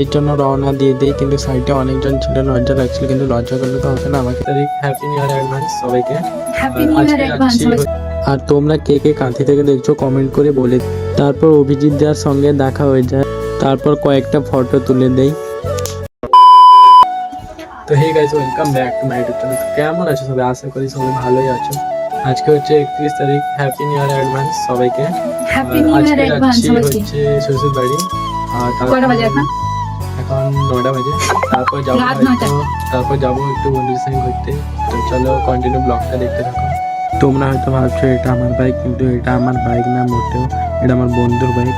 এর জন্য রওনা দিয়ে দেই, কিন্তু সাইডে অনেকজন ছিল, লজ্জা লাগছিল, কিন্তু লজ্জা করলে তো হবে না আমাকে। হ্যাপি নিউ ইয়ার অ্যাডভান্স সবাইকে। Happy new year advance. আর তোমরা কে কে কাঁথি থেকে দেখছো কমেন্ট করে বলে। তারপর অভিজিৎ দার সঙ্গে দেখা হয়ে যায়, তারপর কয়েকটা ফটো তুলে দেই। তো hey guys, welcome back to my YouTube channel. কেমন আছো সবাই? আশা করি সবাই ভালোই আছো। আজকে হচ্ছে 31 তারিখ। হ্যাপি নিউ ইয়ার অ্যাডভান্স সবাইকে। হ্যাপি নিউ আজকে ইয়ার অ্যাডভান্স যাচ্ছি সবাইকে। হচ্ছে শ্বশুর বাড়ি। আর কয়টা বাজে এখন? এখন 9টা বাজে। তারপর যাবো রাত হয়তো 9টা। তারপর যাবো একটু বন্ধুদের সঙ্গে ঘুরতে। তো চলো কন্টিনিউ ব্লগটা দেখতে থাকো। তোমরা হয়তো ভাবছো এটা আমার বাইক, কিন্তু এটা আমার বাইক না মোটেও, এটা আমার বন্ধুর বাইক।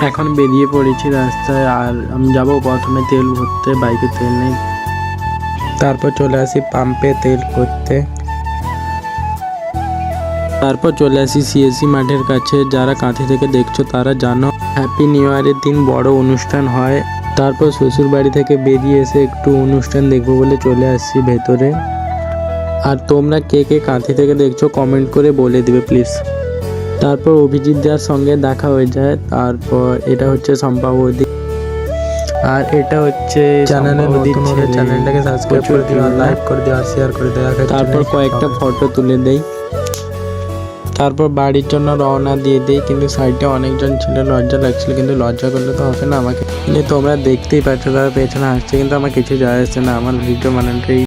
এখন বেরিয়ে পড়েছি রাস্তায়, আর আমি যাবো প্রথমে তেল ভরতে, বাইকে তেল নেই। তারপর চলে আসি পাম্পে তেল করতে। তারপর চলে আসি সিএসসি মাঠের কাছে। যারা কাঁথি থেকে দেখছো তারা জানো হ্যাপি নিউ ইয়ারের দিন বড় অনুষ্ঠান হয়। তারপর শ্বশুর বাড়ি থেকে বেরিয়ে এসে একটু অনুষ্ঠান দেখবো বলে চলে আসছি ভেতরে। আর তোমরা কে কে কাঁথি থেকে দেখছো কমেন্ট করে বলে দিবে প্লিজ। তারপর অভিজিৎ দার সঙ্গে দেখা হয়ে যায়। তারপর এটা হচ্ছে শম্পা বৌদি, আর এটা হচ্ছে চ্যানেলের নতুন হলে চ্যানেলটাকে সাবস্ক্রাইব করে দিও, আর লাইক করে দিও, আর শেয়ার করে দিও। তারপর কয়েকটা ফটো তুলে দেই। তারপর বাড়ির জন্য রওনা দিয়ে দেই, কিন্তু সাইডে অনেকজন ছিল, লজ্জা লাগছিল, কিন্তু লজ্জা করলে তো হবে না আমাকে। কিন্তু তোমরা দেখতেই পাচ্ছ তারা পেছনে হাসছে, কিন্তু আমার কিছু যায় আসছে না, আমার ভিডিও বানানোটাই